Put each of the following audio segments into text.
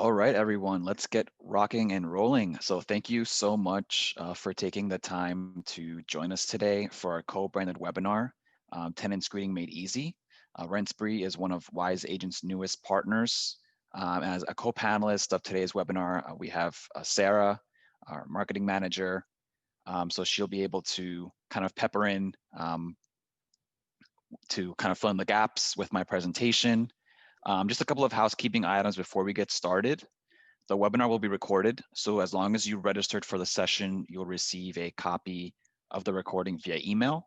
All right, everyone, let's get rocking and rolling. So thank you so much for taking the time to join us today for our co-branded webinar, Tenant Screening Made Easy. RentSpree is one of Wise Agent's newest partners. As a co-panelist of today's webinar, we have Sarah, our marketing manager. So she'll be able to kind of pepper in to kind of fill in the gaps with my presentation. Just a couple of housekeeping items before we get started. The webinar will be recorded, so as long as you registered for the session, you'll receive a copy of the recording via email.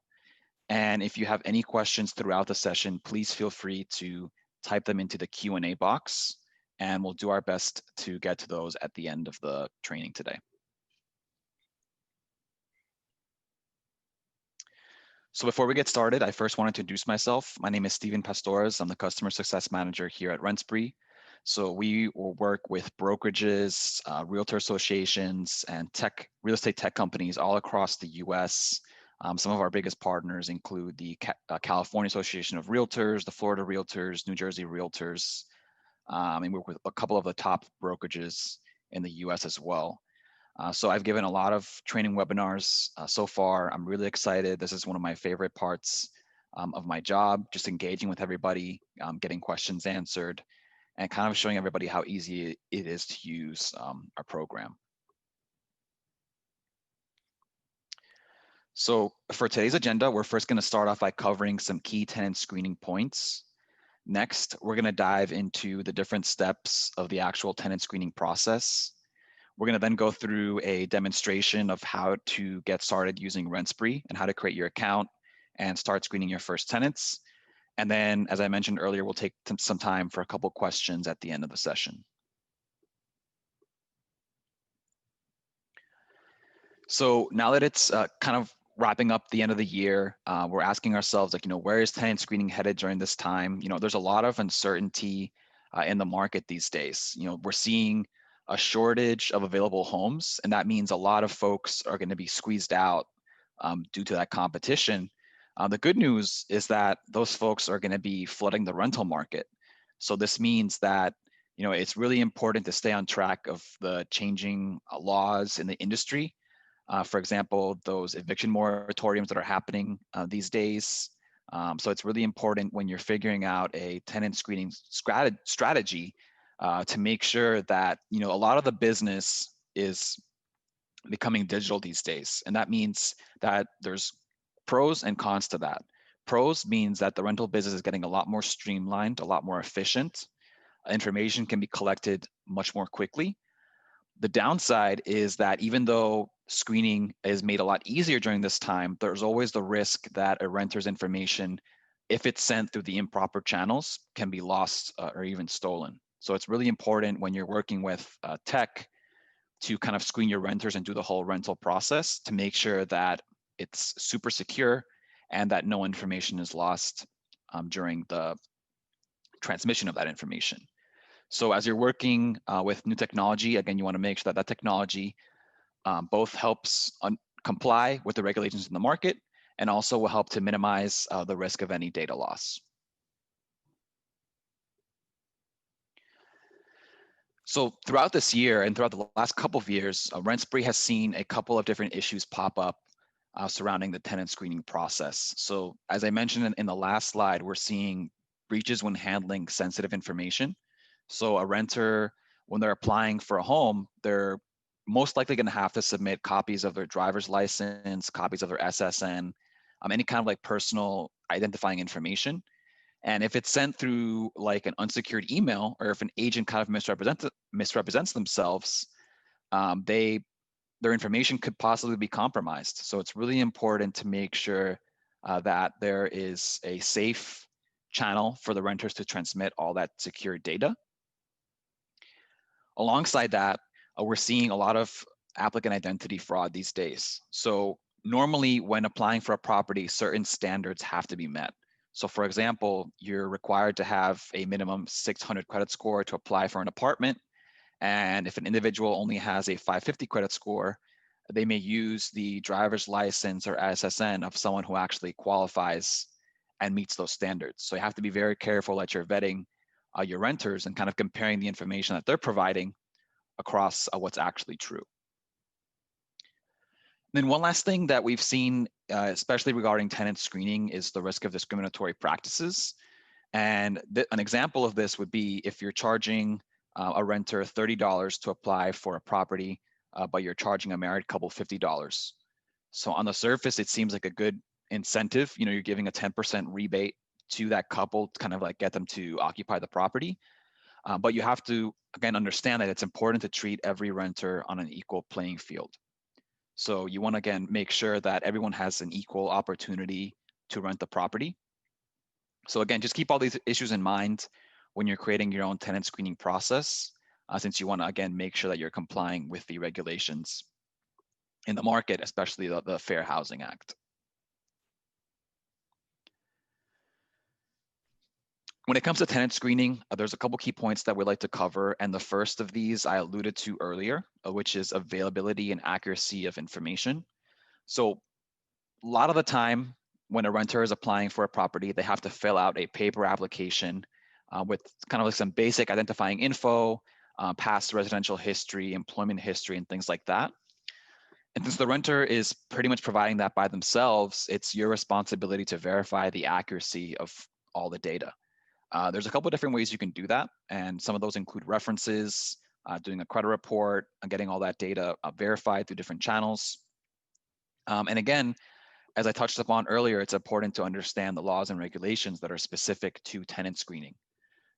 And if you have any questions throughout the session, please feel free to type them into the Q&A box, and we'll do our best to get to those at the end of the training today. So before we get started, I first wanted to introduce myself. My name is Steven Pastores. I'm the Customer Success Manager here at RentSpree. So we will work with brokerages, realtor associations, and real estate tech companies all across the US. Some of our biggest partners include the California Association of Realtors, the Florida Realtors, New Jersey Realtors, and we work with a couple of the top brokerages in the US as well. So I've given a lot of training webinars so far. I'm really excited. This is one of my favorite parts of my job, just engaging with everybody, getting questions answered, and kind of showing everybody how easy it is to use our program. So for today's agenda, we're first going to start off by covering some key tenant screening points. Next, we're going to dive into the different steps of the actual tenant screening process. We're going to then go through a demonstration of how to get started using RentSpree and how to create your account and start screening your first tenants. And then, as I mentioned earlier, we'll take some time for a couple questions at the end of the session. So now that it's kind of wrapping up the end of the year, we're asking ourselves, like, where is tenant screening headed during this time? There's a lot of uncertainty in the market these days. We're seeing a shortage of available homes, and that means a lot of folks are going to be squeezed out due to that competition. The good news is that those folks are going to be flooding the rental market. So this means that it's really important to stay on track of the changing laws in the industry. For example, those eviction moratoriums that are happening these days. So it's really important when you're figuring out a tenant screening strategy to make sure that a lot of the business is becoming digital these days, and that means that there's pros and cons to that. Pros means that the rental business is getting a lot more streamlined, a lot more efficient. Information can be collected much more quickly. The downside is that even though screening is made a lot easier during this time, there's always the risk that a renter's information, if it's sent through the improper channels, can be lost or even stolen. So it's really important when you're working with tech to kind of screen your renters and do the whole rental process to make sure that it's super secure and that no information is lost during the transmission of that information. So as you're working with new technology, again, you want to make sure that that technology both helps comply with the regulations in the market and also will help to minimize the risk of any data loss. So throughout this year and throughout the last couple of years, RentSpree has seen a couple of different issues pop up surrounding the tenant screening process. So as I mentioned in the last slide, we're seeing breaches when handling sensitive information. So a renter, when they're applying for a home, they're most likely going to have to submit copies of their driver's license, copies of their SSN, any kind of like personal identifying information. And if it's sent through like an unsecured email, or if an agent kind of misrepresents themselves, their information could possibly be compromised. So it's really important to make sure that there is a safe channel for the renters to transmit all that secure data. Alongside that, we're seeing a lot of applicant identity fraud these days. So normally when applying for a property, certain standards have to be met. So for example, you're required to have a minimum 600 credit score to apply for an apartment. And if an individual only has a 550 credit score, they may use the driver's license or SSN of someone who actually qualifies and meets those standards. So you have to be very careful that you're vetting your renters and kind of comparing the information that they're providing across what's actually true. Then one last thing that we've seen, especially regarding tenant screening, is the risk of discriminatory practices. And an example of this would be if you're charging a renter $30 to apply for a property, but you're charging a married couple $50. So on the surface, it seems like a good incentive. You know, you're giving a 10% rebate to that couple to kind of like get them to occupy the property. But you have to, again, understand that it's important to treat every renter on an equal playing field. So you want to, again, make sure that everyone has an equal opportunity to rent the property. So again, just keep all these issues in mind when you're creating your own tenant screening process, since you want to, again, make sure that you're complying with the regulations in the market, especially the Fair Housing Act. When it comes to tenant screening, there's a couple key points that we'd like to cover. And the first of these I alluded to earlier, which is availability and accuracy of information. So a lot of the time when a renter is applying for a property, they have to fill out a paper application with kind of like some basic identifying info, past residential history, employment history, and things like that. And since the renter is pretty much providing that by themselves, it's your responsibility to verify the accuracy of all the data. There's a couple of different ways you can do that, and some of those include references, doing a credit report, getting all that data verified through different channels. And again, as I touched upon earlier, it's important to understand the laws and regulations that are specific to tenant screening.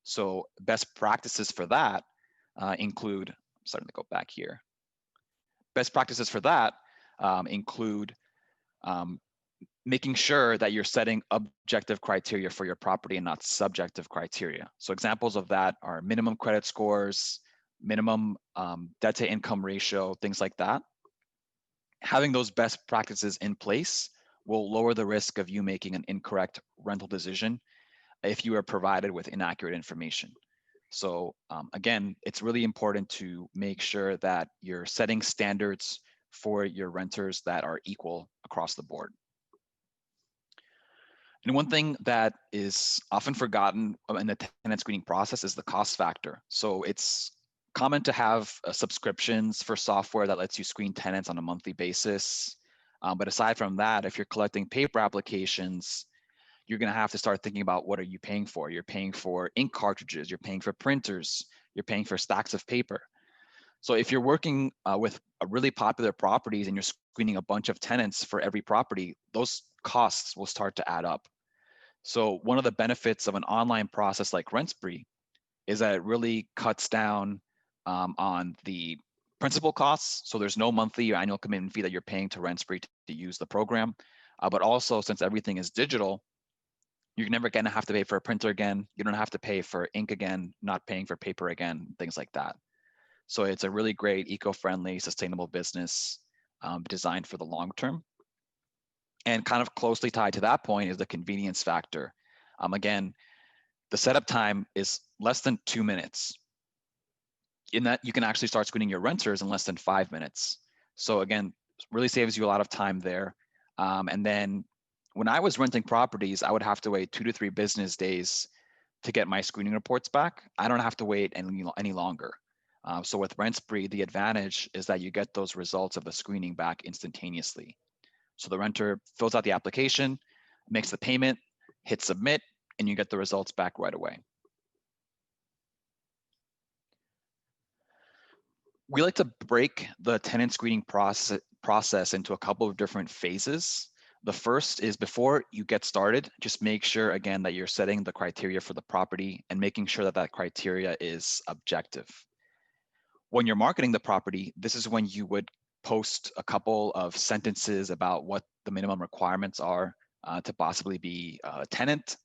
So best practices for that include, I'm starting to go back here. Best practices for that include making sure that you're setting objective criteria for your property and not subjective criteria. So examples of that are minimum credit scores, minimum debt to income ratio, things like that. Having those best practices in place will lower the risk of you making an incorrect rental decision if you are provided with inaccurate information. So again, it's really important to make sure that you're setting standards for your renters that are equal across the board. And one thing that is often forgotten in the tenant screening process is the cost factor. So it's common to have subscriptions for software that lets you screen tenants on a monthly basis. But aside from that, if you're collecting paper applications, you're going to have to start thinking about what are you paying for. You're paying for ink cartridges, you're paying for printers, you're paying for stacks of paper. So if you're working with a really popular properties and you're screening a bunch of tenants for every property, those costs will start to add up. So one of the benefits of an online process like RentSpree is that it really cuts down on the principal costs. So there's no monthly or annual commitment fee that you're paying to RentSpree to use the program. But also, since everything is digital, you're never going to have to pay for a printer again. You don't have to pay for ink again, not paying for paper again, things like that. So it's a really great eco-friendly, sustainable business designed for the long term. And kind of closely tied to that point is the convenience factor. Again, the setup time is less than 2 minutes. In that, you can actually start screening your renters in less than 5 minutes. So again, really saves you a lot of time there. And then when I was renting properties, I would have to wait 2 to 3 business days to get my screening reports back. I don't have to wait any longer. So with RentSpree, the advantage is that you get those results of the screening back instantaneously. So the renter fills out the application, makes the payment, hits submit, and you get the results back right away. We like to break the tenant screening process into a couple of different phases. The first is before you get started, just make sure again that you're setting the criteria for the property and making sure that that criteria is objective. When you're marketing the property, this is when you would post a couple of sentences about what the minimum requirements are to possibly be a tenant,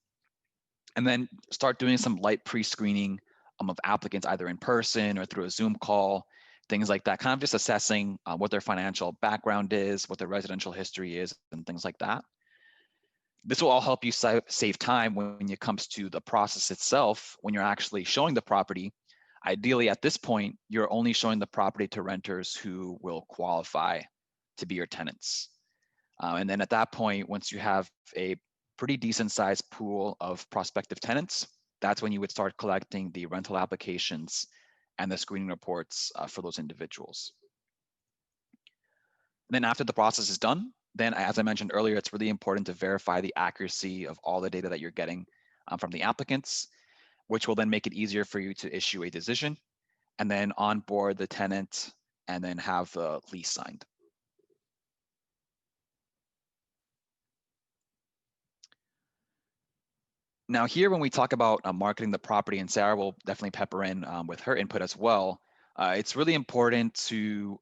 and then start doing some light pre-screening of applicants either in person or through a Zoom call, things like that, kind of just assessing what their financial background is, what their residential history is, and things like that. This will all help you save time when it comes to the process itself. When you're actually showing the property, ideally at this point, you're only showing the property to renters who will qualify to be your tenants. And then at that point, once you have a pretty decent sized pool of prospective tenants, that's when you would start collecting the rental applications and the screening reports for those individuals. And then after the process is done, then as I mentioned earlier, it's really important to verify the accuracy of all the data that you're getting from the applicants, which will then make it easier for you to issue a decision and then onboard the tenant and then have the lease signed. Now here, when we talk about marketing the property, and Sarah will definitely pepper in with her input as well, it's really important to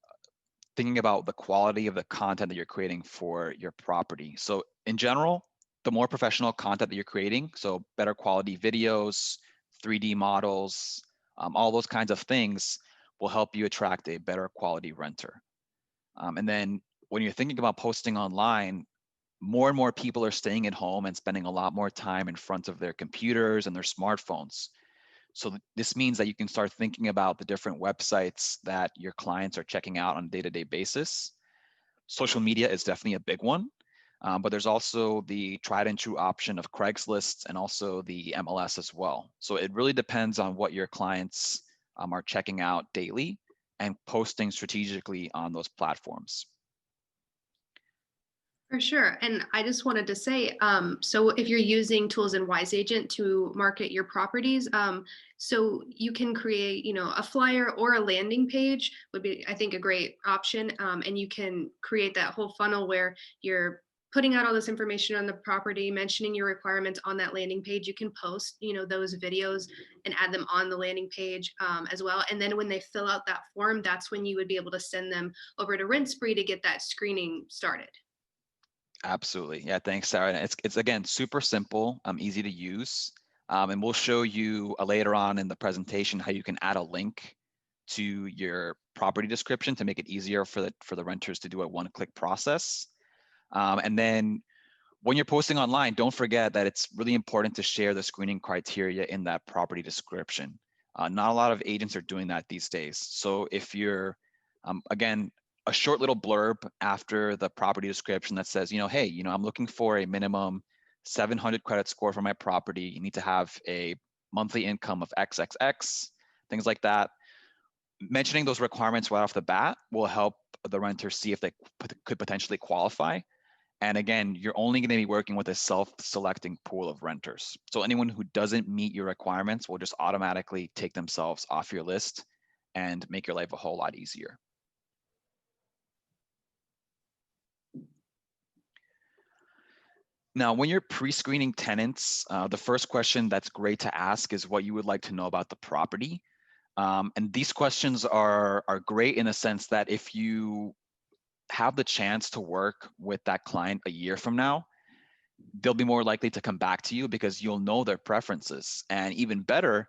thinking about the quality of the content that you're creating for your property. So in general, the more professional content that you're creating, so better quality videos, 3D models, all those kinds of things will help you attract a better quality renter. And then when you're thinking about posting online, more and more people are staying at home and spending a lot more time in front of their computers and their smartphones. So this means that you can start thinking about the different websites that your clients are checking out on a day-to-day basis. Social media is definitely a big one, but there's also the tried and true option of Craigslist and also the MLS as well. So it really depends on what your clients are checking out daily and posting strategically on those platforms. For sure. And I just wanted to say, so if you're using tools in Wise Agent to market your properties, so you can create, a flyer or a landing page would be, I think, a great option. And you can create that whole funnel where you're putting out all this information on the property, mentioning your requirements on that landing page. You can post, those videos and add them on the landing page as well. And then when they fill out that form, that's when you would be able to send them over to RentSpree to get that screening started. Absolutely. Yeah, thanks, Sarah. It's again, super simple, easy to use. And we'll show you later on in the presentation how you can add a link to your property description to make it easier for the renters to do a one-click process. And then when you're posting online, don't forget that it's really important to share the screening criteria in that property description. Not a lot of agents are doing that these days. So if you're, again, a short little blurb after the property description that says, hey, I'm looking for a minimum 700 credit score for my property. You need to have a monthly income of XXX, things like that. Mentioning those requirements right off the bat will help the renter see if they could potentially qualify. And again, you're only going to be working with a self-selecting pool of renters. So anyone who doesn't meet your requirements will just automatically take themselves off your list and make your life a whole lot easier. Now, when you're pre-screening tenants, the first question that's great to ask is what you would like to know about the property. And these questions are great in the sense that if you have the chance to work with that client a year from now, they'll be more likely to come back to you because you'll know their preferences. And even better,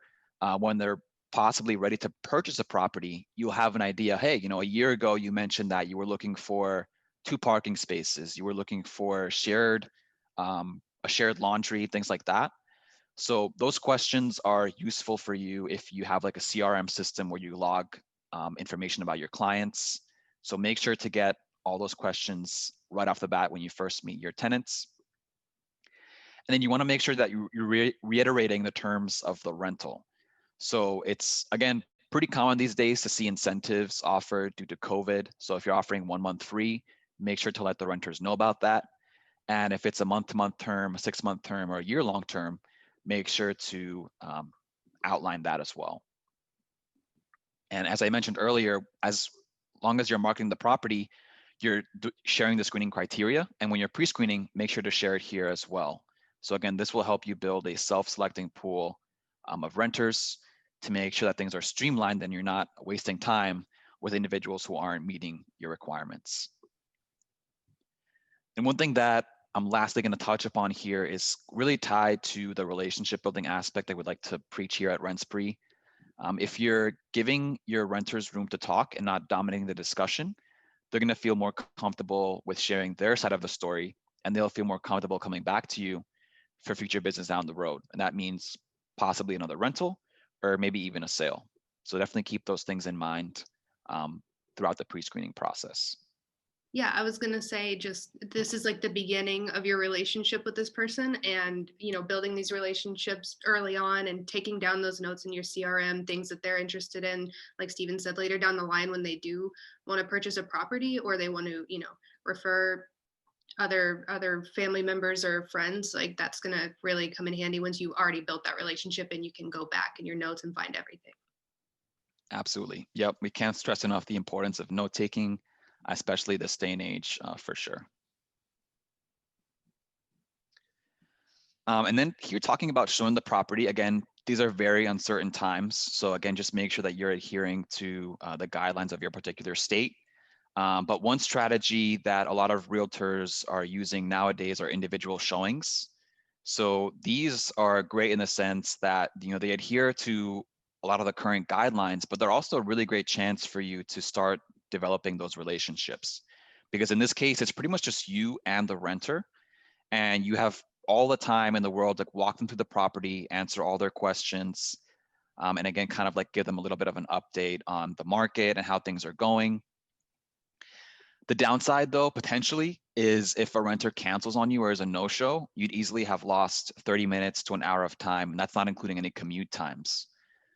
when they're possibly ready to purchase a property, you'll have an idea, hey, a year ago you mentioned that you were looking for 2 parking spaces, you were looking for a shared laundry, things like that. So those questions are useful for you if you have like a CRM system where you log information about your clients. So make sure to get all those questions right off the bat when you first meet your tenants. And then you want to make sure that you're reiterating the terms of the rental. So it's, again, pretty common these days to see incentives offered due to COVID. So if you're offering 1 month free, make sure to let the renters know about that. And if it's a month-to-month term, a 6-month term, or a year-long term, make sure to outline that as well. And as I mentioned earlier, as long as you're marketing the property, you're sharing the screening criteria. And when you're pre-screening, make sure to share it here as well. So again, this will help you build a self-selecting pool of renters to make sure that things are streamlined and you're not wasting time with individuals who aren't meeting your requirements. And one thing that I'm lastly going to touch upon here is really tied to the relationship building aspect I would like to preach here at RentSpree. If you're giving your renters room to talk and not dominating the discussion, they're going to feel more comfortable with sharing their side of the story, and they'll feel more comfortable coming back to you for future business down the road. And that means possibly another rental or maybe even a sale. So definitely keep those things in mind throughout the pre-screening process. Yeah, I was gonna say just this is like the beginning of your relationship with this person, and building these relationships early on and taking down those notes in your CRM, things that they're interested in, like Steven said, later down the line when they do want to purchase a property or they want to, refer other family members or friends, like that's gonna really come in handy once you already built that relationship and you can go back in your notes and find everything. Absolutely. Yep. We can't stress enough the importance of note taking, especially this day and age, for sure. And then here talking about showing the property, again, these are very uncertain times. So again, just make sure that you're adhering to the guidelines of your particular state. But one strategy that a lot of realtors are using nowadays are individual showings. So these are great in the sense that they adhere to a lot of the current guidelines, but they're also a really great chance for you to start developing those relationships. Because in this case, it's pretty much just you and the renter, and you have all the time in the world to walk them through the property, answer all their questions, and again, kind of like give them a little bit of an update on the market and how things are going. The downside, though, potentially, is if a renter cancels on you or is a no-show, you'd easily have lost 30 minutes to an hour of time, and that's not including any commute times.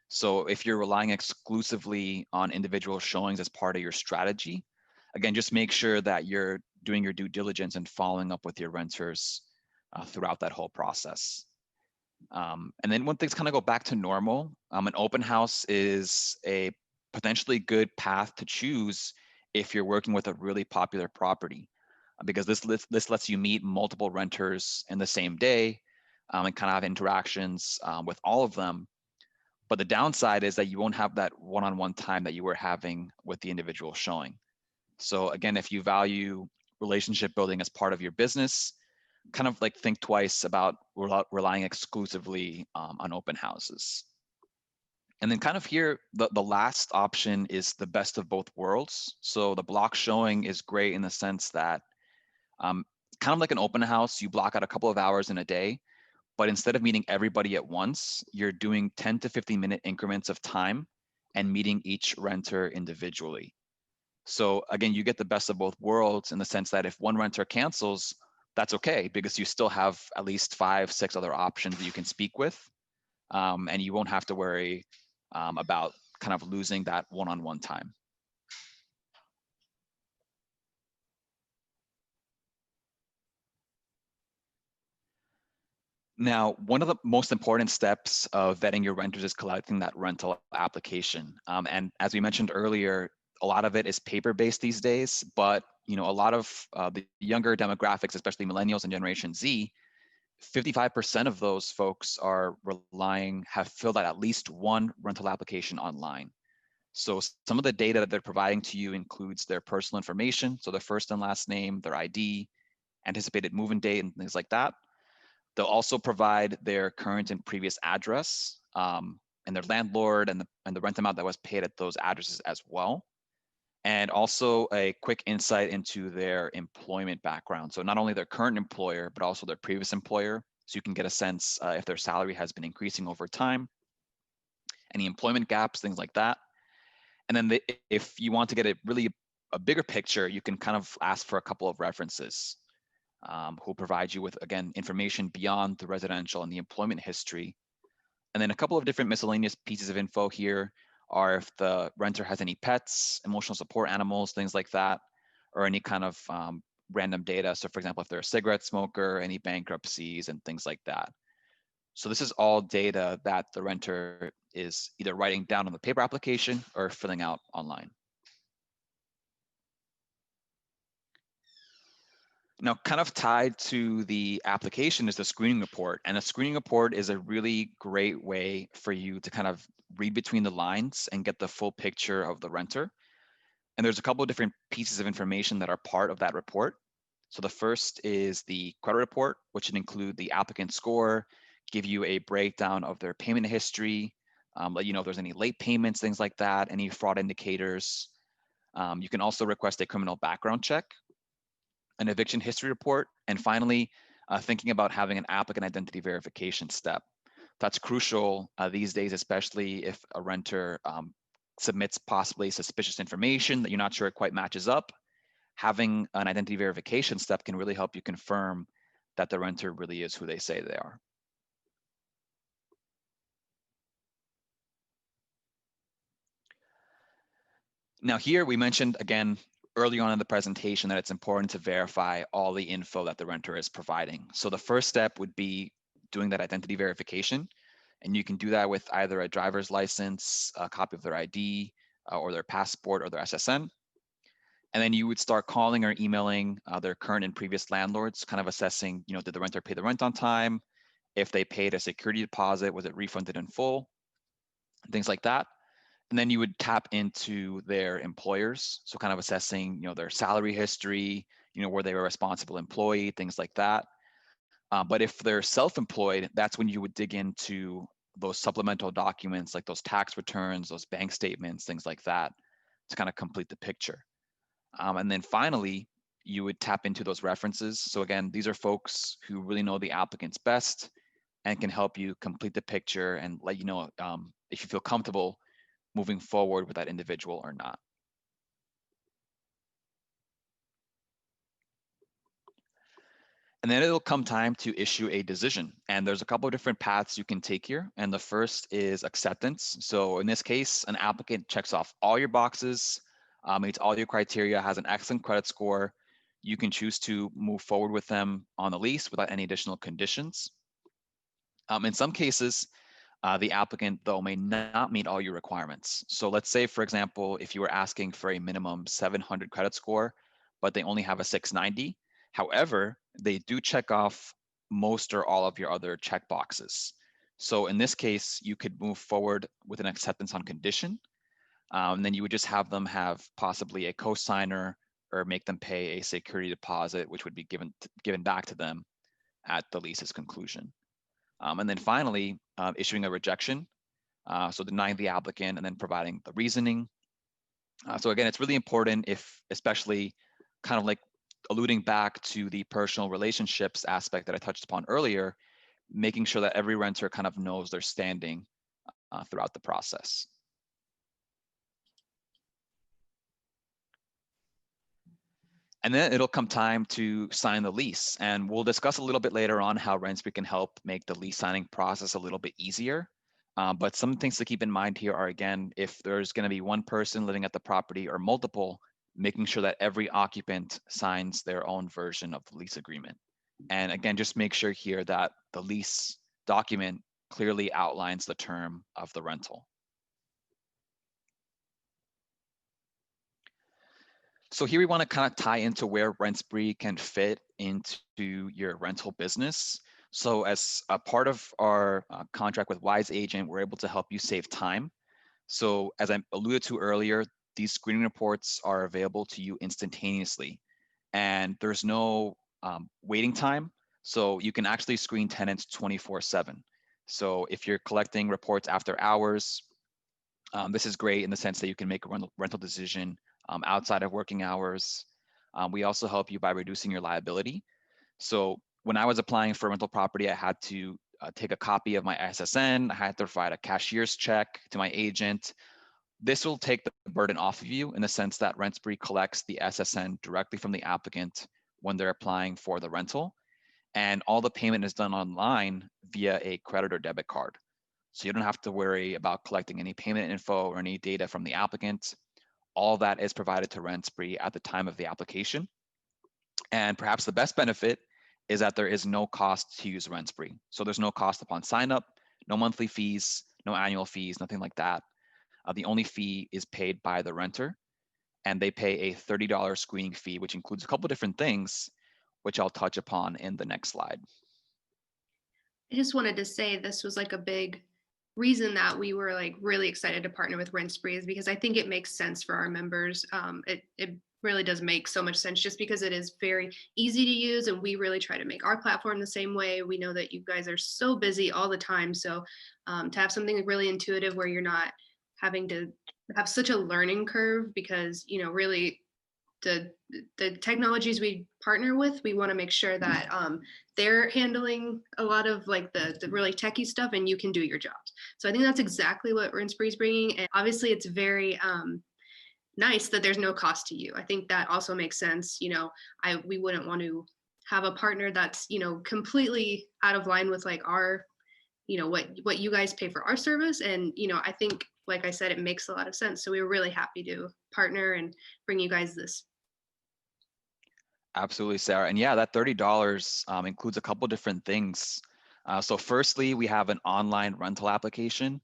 So if you're relying exclusively on individual showings as part of your strategy, again, just make sure that you're doing your due diligence and following up with your renters throughout that whole process. And then when things kind of go back to normal, an open house is a potentially good path to choose if you're working with a really popular property, because this lets you meet multiple renters in the same day and kind of have interactions with all of them. But the downside is that you won't have that one-on-one time that you were having with the individual showing. So again, if you value relationship building as part of your business, kind of like think twice about relying exclusively on open houses. And then kind of here, the last option is the best of both worlds. So the block showing is great in the sense that kind of like an open house, you block out a couple of hours in a day, but instead of meeting everybody at once, you're doing 10 to 15-minute increments of time and meeting each renter individually. So again, you get the best of both worlds in the sense that if one renter cancels, that's okay because you still have at least 5, 6 other options that you can speak with, and you won't have to worry about kind of losing that one-on-one time. Now, one of the most important steps of vetting your renters is collecting that rental application. And as we mentioned earlier, a lot of it is paper-based these days, but a lot of the younger demographics, especially millennials and Generation Z, 55% of those folks have filled out at least one rental application online. So some of the data that they're providing to you includes their personal information, so their first and last name, their ID, anticipated move-in date, and things like that. They'll also provide their current and previous address, and their landlord and the rent amount that was paid at those addresses as well. And also a quick insight into their employment background. So not only their current employer, but also their previous employer. So you can get a sense if their salary has been increasing over time, any employment gaps, things like that. And then if you want to get a bigger picture, you can kind of ask for a couple of references who provide you with, again, information beyond the residential and the employment history. And then a couple of different miscellaneous pieces of info here are if the renter has any pets, emotional support animals, things like that, or any kind of random data. So for example, if they're a cigarette smoker, any bankruptcies and things like that. So this is all data that the renter is either writing down on the paper application or filling out online. Now, kind of tied to the application is the screening report. And a screening report is a really great way for you to kind of read between the lines and get the full picture of the renter. And there's a couple of different pieces of information that are part of that report. So the first is the credit report, which would include the applicant score, give you a breakdown of their payment history, let you know if there's any late payments, things like that, any fraud indicators. You can also request a criminal background check, an eviction history report, and finally, thinking about having an applicant identity verification step. That's crucial these days, especially if a renter submits possibly suspicious information that you're not sure it quite matches up. having an identity verification step can really help you confirm that the renter really is who they say they are. Now here we mentioned again early on in the presentation that it's important to verify all the info that the renter is providing. So the first step would be doing that identity verification. And you can do that with either a driver's license, a copy of their ID, or their passport or their SSN. And then you would start calling or emailing their current and previous landlords, kind of assessing, did the renter pay the rent on time? If they paid a security deposit, was it refunded in full? Things like that. And then you would tap into their employers. So kind of assessing, their salary history, were they a responsible employee, things like that. But if they're self-employed, that's when you would dig into those supplemental documents, like those tax returns, those bank statements, things like that, to kind of complete the picture. And then finally, you would tap into those references. So again, these are folks who really know the applicants best and can help you complete the picture and let you know if you feel comfortable moving forward with that individual or not. And then it'll come time to issue a decision. And there's a couple of different paths you can take here. And the first is acceptance. So in this case, an applicant checks off all your boxes, meets all your criteria, has an excellent credit score. You can choose to move forward with them on the lease without any additional conditions. In some cases, the applicant, though, may not meet all your requirements. So let's say, for example, if you were asking for a minimum 700 credit score, but they only have a 690. However, they do check off most or all of your other check boxes. So in this case, you could move forward with an acceptance on condition. Then you would just have them have possibly a co-signer or make them pay a security deposit, which would be given back to them at the lease's conclusion. And then finally, issuing a rejection, so denying the applicant and then providing the reasoning. So again, it's really important if, especially kind of like alluding back to the personal relationships aspect that I touched upon earlier, making sure that every renter kind of knows their standing throughout the process. And then it'll come time to sign the lease. And we'll discuss a little bit later on how RentSpree can help make the lease signing process a little bit easier. But some things to keep in mind here are, again, if there's going to be one person living at the property or multiple, making sure that every occupant signs their own version of the lease agreement. And again, just make sure here that the lease document clearly outlines the term of the rental. So here we want to kind of tie into where RentSpree can fit into your rental business. So as a part of our contract with Wise Agent, we're able to help you save time. So as I alluded to earlier, these screening reports are available to you instantaneously, and there's no waiting time. So you can actually screen tenants 24/7. So if you're collecting reports after hours, this is great in the sense that you can make a rental decision outside of working hours. We also help you by reducing your liability. So when I was applying for a rental property, I had to take a copy of my SSN. I had to provide a cashier's check to my agent. This will take the burden off of you in the sense that RentSpree collects the SSN directly from the applicant when they're applying for the rental. And all the payment is done online via a credit or debit card. So you don't have to worry about collecting any payment info or any data from the applicant. All that is provided to RentSpree at the time of the application. And perhaps the best benefit is that there is no cost to use RentSpree. So there's no cost upon sign up, no monthly fees, no annual fees, nothing like that. The only fee is paid by the renter, and they pay a $30 screening fee, which includes a couple different things, which I'll touch upon in the next slide. I just wanted to say this was like a big reason that we were like really excited to partner with RentSpree is because I think it makes sense for our members. It really does make so much sense just because it is very easy to use, and we really try to make our platform the same way. We know that you guys are so busy all the time, so to have something really intuitive where you're not having to have such a learning curve, because really the technologies we partner with, we want to make sure that they're handling a lot of like the really techie stuff, and you can do your jobs. So I think that's exactly what RentSpree is bringing. And obviously, it's very nice that there's no cost to you. I think that also makes sense. We wouldn't want to have a partner that's, completely out of line with like our, what you guys pay for our service. And, I think, like I said, it makes a lot of sense. So we were really happy to partner and bring you guys this. Absolutely, Sarah. And yeah, that $30 includes a couple different things. So firstly, we have an online rental application,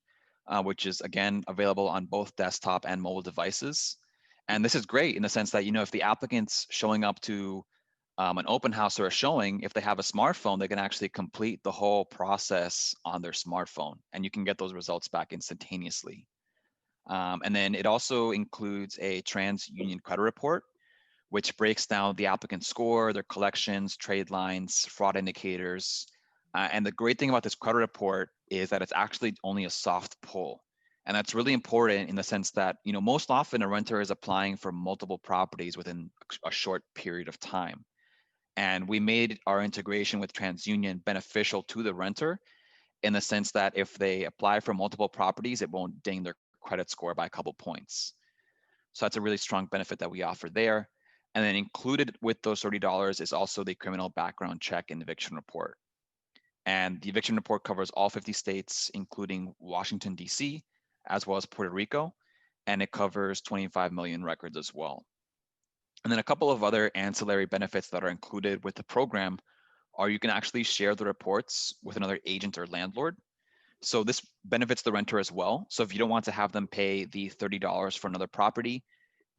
which is again available on both desktop and mobile devices. And this is great in the sense that, if the applicant's showing up to an open house or a showing, if they have a smartphone, they can actually complete the whole process on their smartphone, and you can get those results back instantaneously. And then it also includes a TransUnion credit report, which breaks down the applicant's score, their collections, trade lines, fraud indicators. And the great thing about this credit report is that it's actually only a soft pull. And that's really important in the sense that, most often a renter is applying for multiple properties within a short period of time. And we made our integration with TransUnion beneficial to the renter in the sense that if they apply for multiple properties, it won't ding their credit score by a couple points. So that's a really strong benefit that we offer there. And then included with those $30 is also the criminal background check and eviction report. And the eviction report covers all 50 states, including Washington, D.C., as well as Puerto Rico. And it covers 25 million records as well. And then a couple of other ancillary benefits that are included with the program are you can actually share the reports with another agent or landlord. So this benefits the renter as well. So if you don't want to have them pay the $30 for another property,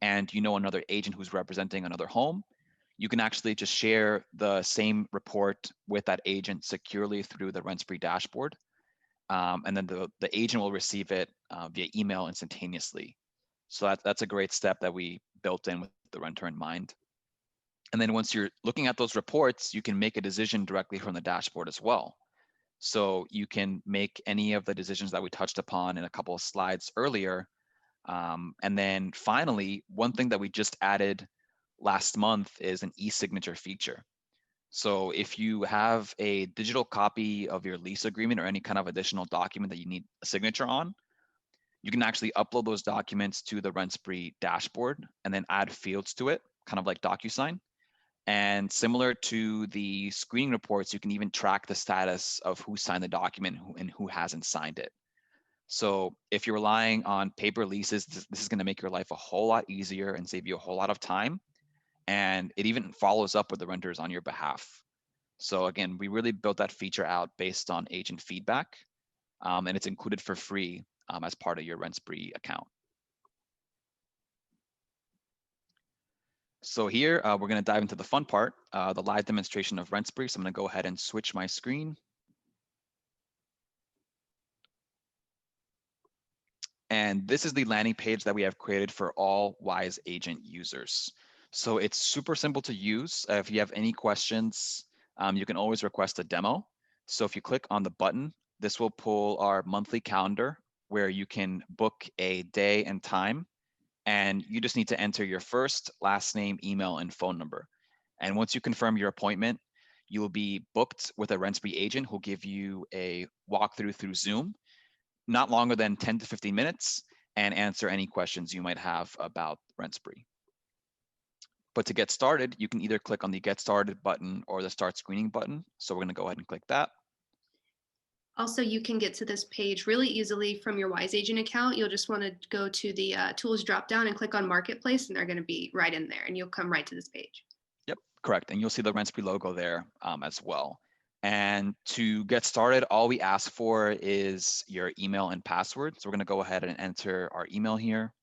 and another agent who's representing another home, you can actually just share the same report with that agent securely through the RentSpree dashboard. And then the agent will receive it via email instantaneously. So that's a great step that we built in with the renter in mind. And then once you're looking at those reports, you can make a decision directly from the dashboard as well. So you can make any of the decisions that we touched upon in a couple of slides earlier. And then finally, one thing that we just added last month is an e-signature feature. So if you have a digital copy of your lease agreement or any kind of additional document that you need a signature on, you can actually upload those documents to the RentSpree dashboard and then add fields to it, kind of like DocuSign. And similar to the screening reports, you can even track the status of who signed the document and who hasn't signed it. So if you're relying on paper leases, this is going to make your life a whole lot easier and save you a whole lot of time. And it even follows up with the renters on your behalf. So again, we really built that feature out based on agent feedback, and it's included for free as part of your RentSpree account. So here, we're going to dive into the fun part, the live demonstration of RentSpree. So I'm going to go ahead and switch my screen. And this is the landing page that we have created for all Wise Agent users. So it's super simple to use. If you have any questions, you can always request a demo. So if you click on the button, this will pull our monthly calendar where you can book a day and time. And you just need to enter your first, last name, email, and phone number. And once you confirm your appointment, you will be booked with a RentSpree agent who'll give you a walkthrough through Zoom, not longer than 10 to 15 minutes, and answer any questions you might have about RentSpree. But to get started, you can either click on the Get Started button or the Start Screening button. So we're going to go ahead and click that. Also, you can get to this page really easily from your Wise Agent account. You'll just want to go to the Tools drop-down and click on Marketplace, and they're going to be right in there, and you'll come right to this page. Yep, correct. And you'll see the RentSpree logo there as well. And to get started, all we ask for is your email and password. So we're going to go ahead and enter our email here.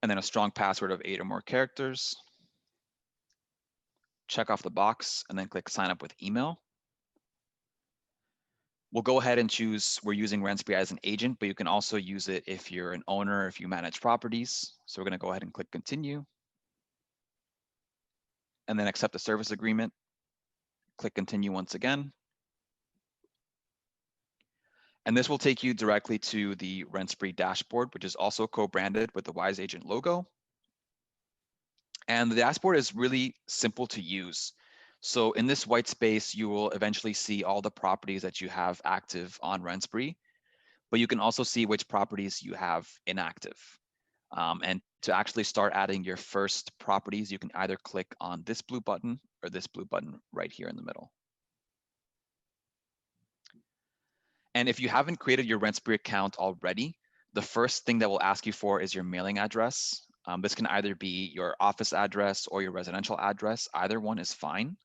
And then a strong password of 8 or more characters. Check off the box and then click sign up with email. We'll go ahead and choose, we're using RentSpree as an agent, but you can also use it if you're an owner, if you manage properties. So we're going to go ahead and click continue. And then accept the service agreement. Click continue once again. And this will take you directly to the RentSpree dashboard, which is also co-branded with the Wise Agent logo. And the dashboard is really simple to use. So in this white space, you will eventually see all the properties that you have active on RentSpree. but you can also see which properties you have inactive. And to actually start adding your first properties, you can either click on this blue button or this blue button right here in the middle. And if you haven't created your RentSpree account already, the first thing that we'll ask you for is your mailing address. This can either be your office address or your residential address. Either one is fine.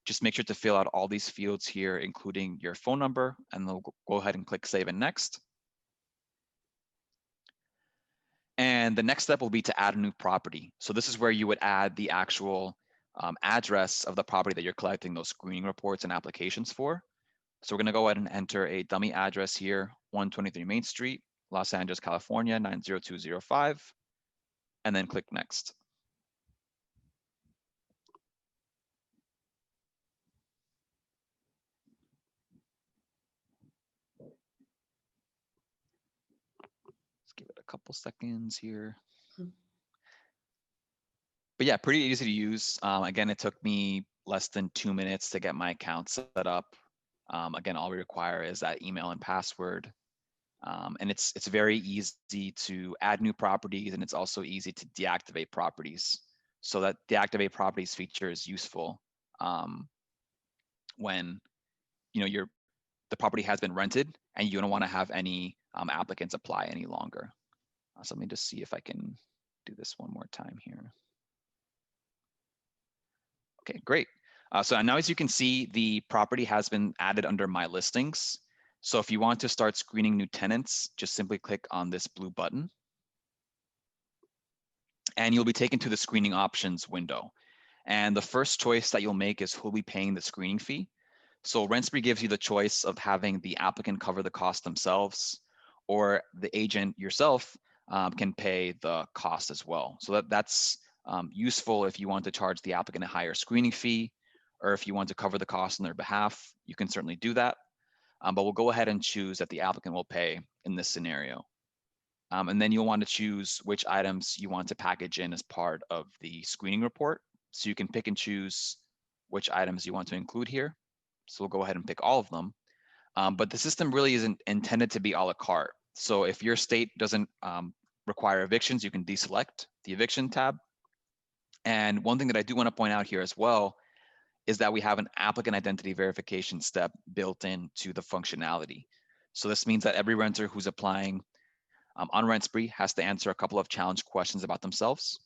Just make sure to fill out all these fields here, including your phone number, and then we'll go ahead and click Save and Next. And the next step will be to add a new property. So this is where you would add the actual address of the property that you're collecting those screening reports and applications for. So we're gonna go ahead and enter a dummy address here, 123 Main Street, Los Angeles, California, 90205, and then click Next. Let's give it a couple seconds here. But yeah, pretty easy to use. Again, it took me less than 2 minutes to get my account set up. Again, all we require is that email and password. And it's very easy to add new properties, and it's also easy to deactivate properties. So that deactivate properties feature is useful when the property has been rented and you don't want to have any applicants apply any longer. So let me just see if I can do this one more time here. Okay, great. So now as you can see, the property has been added under My Listings. So if you want to start screening new tenants, just simply click on this blue button. And you'll be taken to the screening options window. And the first choice that you'll make is who'll be paying the screening fee. So RentSpree gives you the choice of having the applicant cover the cost themselves, or the agent yourself can pay the cost as well. So that's useful if you want to charge the applicant a higher screening fee, or if you want to cover the cost on their behalf, you can certainly do that. But we'll go ahead and choose that the applicant will pay in this scenario. And then you'll want to choose which items you want to package in as part of the screening report. So you can pick and choose which items you want to include here. So we'll go ahead and pick all of them. But the system really isn't intended to be a la carte. So if your state doesn't require evictions, you can deselect the eviction tab. And one thing that I do want to point out here as well is that we have an applicant identity verification step built into the functionality. So this means that every renter who's applying on RentSpree has to answer a couple of challenge questions about themselves.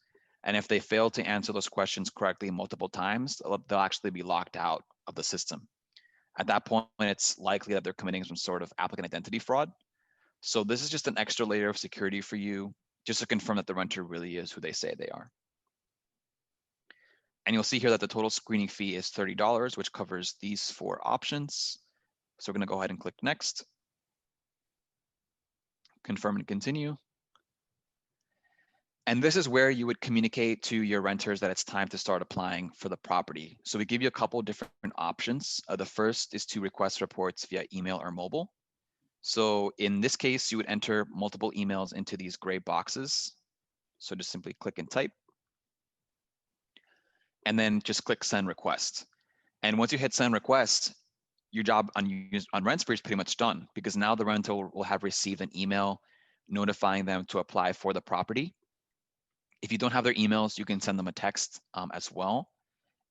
And if they fail to answer those questions correctly multiple times, they'll actually be locked out of the system. At that point, it's likely that they're committing some sort of applicant identity fraud. So this is just an extra layer of security for you, just to confirm that the renter really is who they say they are. And you'll see here that the total screening fee is $30, which covers these 4 options. So we're gonna go ahead and click Next. Confirm and continue. And this is where you would communicate to your renters that it's time to start applying for the property. So we give you a couple of different options. The first is to request reports via email or mobile. So in this case, you would enter multiple emails into these gray boxes. So just simply click and type. And then just click Send Request. And once you hit Send Request, your job on RentSpree is pretty much done, because now the renter will have received an email notifying them to apply for the property. If you don't have their emails, you can send them a text as well.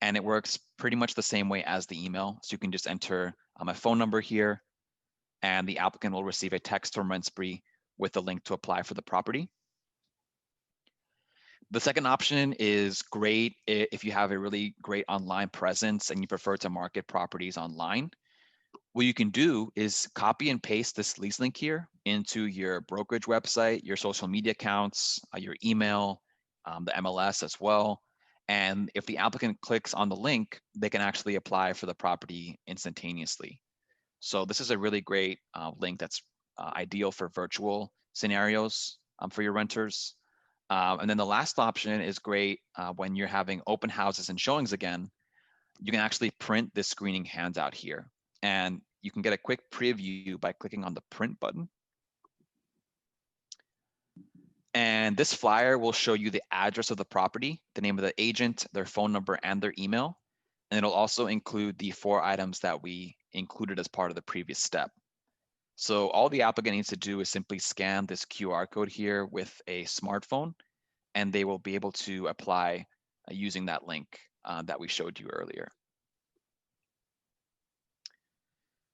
And it works pretty much the same way as the email. So you can just enter a phone number here, and the applicant will receive a text from RentSpree with the link to apply for the property. The second option is great if you have a really great online presence and you prefer to market properties online. What you can do is copy and paste this lease link here into your brokerage website, your social media accounts, your email, the MLS as well. And if the applicant clicks on the link, they can actually apply for the property instantaneously. So this is a really great link that's ideal for virtual scenarios for your renters. And then the last option is great when you're having open houses and showings again. You can actually print this screening handout here. And you can get a quick preview by clicking on the print button. And this flyer will show you the address of the property, the name of the agent, their phone number, and their email. And it'll also include the 4 items that we included as part of the previous step. So all the applicant needs to do is simply scan this QR code here with a smartphone, and they will be able to apply using that link that we showed you earlier.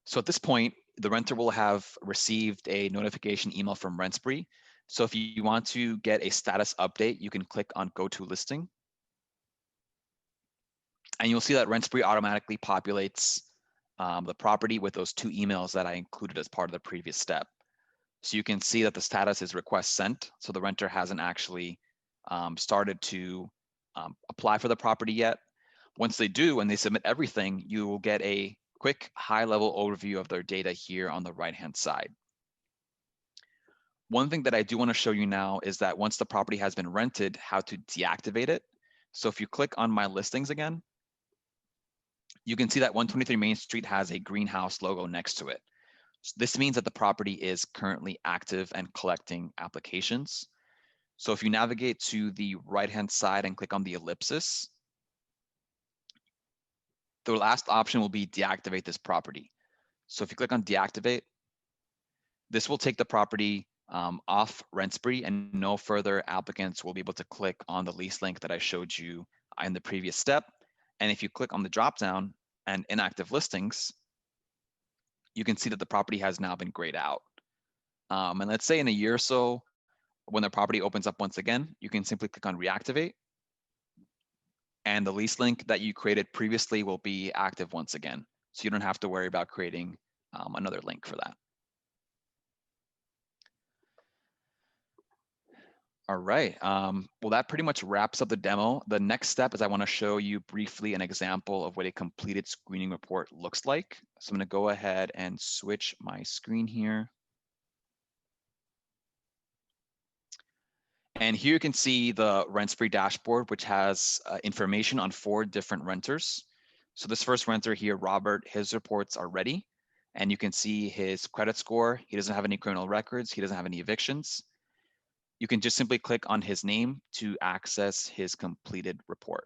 So at this point, the renter will have received a notification email from RentSpree. So if you want to get a status update, you can click on Go to Listing. And you'll see that RentSpree automatically populates the property with those 2 emails that I included as part of the previous step. So you can see that the status is request sent. So the renter hasn't actually started to apply for the property yet. Once they do and they submit everything, you will get a quick high-level overview of their data here on the right-hand side. One thing that I do want to show you now is that once the property has been rented, how to deactivate it. So if you click on My Listings again, you can see that 123 Main Street has a greenhouse logo next to it. So this means that the property is currently active and collecting applications. So if you navigate to the right-hand side and click on the ellipsis, the last option will be deactivate this property. So if you click on deactivate, this will take the property off RentSpree, and no further applicants will be able to click on the lease link that I showed you in the previous step. And if you click on the dropdown and inactive listings, you can see that the property has now been grayed out. And let's say in a year or so, when the property opens up once again, you can simply click on reactivate, and the lease link that you created previously will be active once again. So you don't have to worry about creating another link for that. All right, well, that pretty much wraps up the demo. The next step is I wanna show you briefly an example of what a completed screening report looks like. So I'm gonna go ahead and switch my screen here. And here you can see the RentSpree dashboard, which has information on 4 different renters. So this first renter here, Robert, his reports are ready. And you can see his credit score. He doesn't have any criminal records. He doesn't have any evictions. You can just simply click on his name to access his completed report.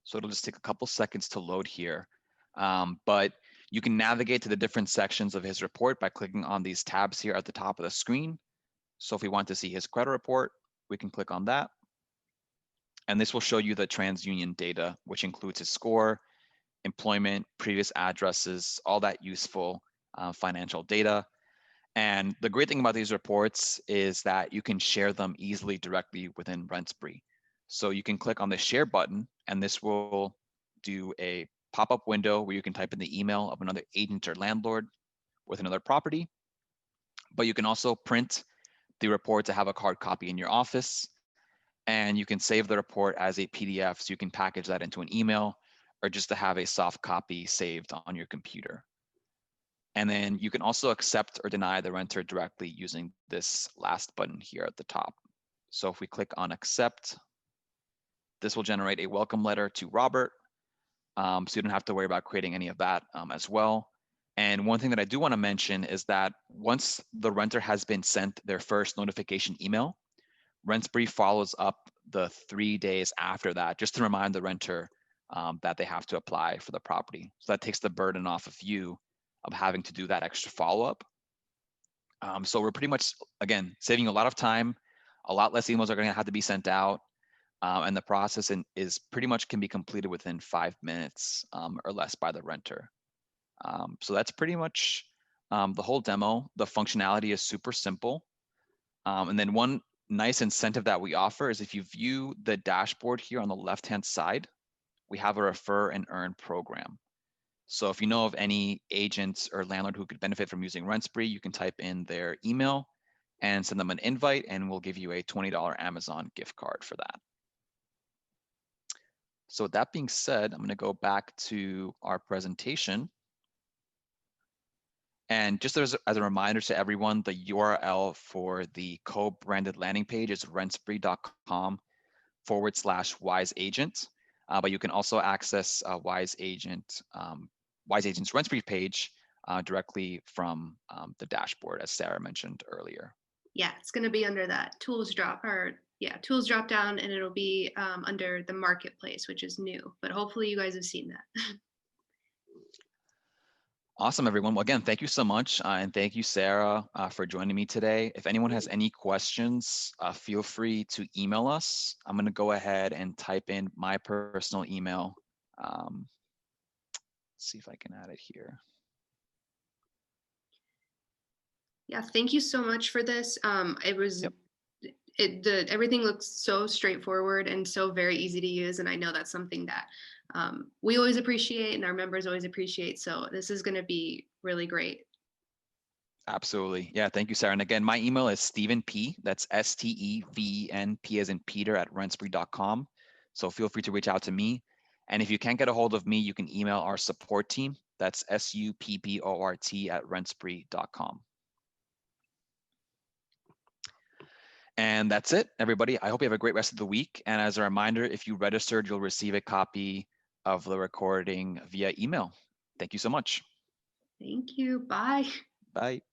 So it'll just take a couple seconds to load here. But you can navigate to the different sections of his report by clicking on these tabs here at the top of the screen. So if we want to see his credit report, we can click on that. And this will show you the TransUnion data, which includes his score, employment, previous addresses, all that useful financial data. And the great thing about these reports is that you can share them easily directly within RentSpree. So you can click on the share button, and this will do a pop-up window where you can type in the email of another agent or landlord with another property. But you can also print the report to have a hard copy in your office, and you can save the report as a PDF, so you can package that into an email or just to have a soft copy saved on your computer. And then you can also accept or deny the renter directly using this last button here at the top. So if we click on accept, this will generate a welcome letter to Robert. So you don't have to worry about creating any of that as well. And one thing that I do want to mention is that once the renter has been sent their first notification email, RentSpree follows up the 3 days after that, just to remind the renter that they have to apply for the property. So that takes the burden off of you of having to do that extra follow-up. So we're pretty much, again, saving a lot of time. A lot less emails are going to have to be sent out. And the process is pretty much can be completed within 5 minutes or less by the renter. So that's pretty much the whole demo. The functionality is super simple. And then one nice incentive that we offer is if you view the dashboard here on the left-hand side, we have a refer and earn program. So if you know of any agents or landlord who could benefit from using RentSpree, you can type in their email and send them an invite, and we'll give you a $20 Amazon gift card for that. So with that being said, I'm going to go back to our presentation. And just as a reminder to everyone, the URL for the co-branded landing page is rentspree.com/wiseagent. But you can also access Wiseagent's RentSpree page directly from the dashboard, as Sarah mentioned earlier. Yeah, it's going to be under that tools drop down, and it'll be under the marketplace, which is new. But hopefully you guys have seen that. Awesome, everyone. Well, again, thank you so much. And thank you, Sarah, for joining me today. If anyone has any questions, feel free to email us. I'm going to go ahead and type in my personal email. See if I can add it here. Yeah, thank you so much for this. It was everything looks so straightforward and so very easy to use, and I know that's something that we always appreciate and our members always appreciate. So this is going to be really great. Absolutely. Yeah. Thank you, Sarah. And again, my email is Steven P. That's STEVENP as in Peter at rentspree.com. So feel free to reach out to me. And if you can't get a hold of me, you can email our support team. That's SUPPORT at rentspree.com. And that's it, everybody. I hope you have a great rest of the week. And as a reminder, if you registered, you'll receive a copy of the recording via email. Thank you so much. Thank you. Bye. Bye.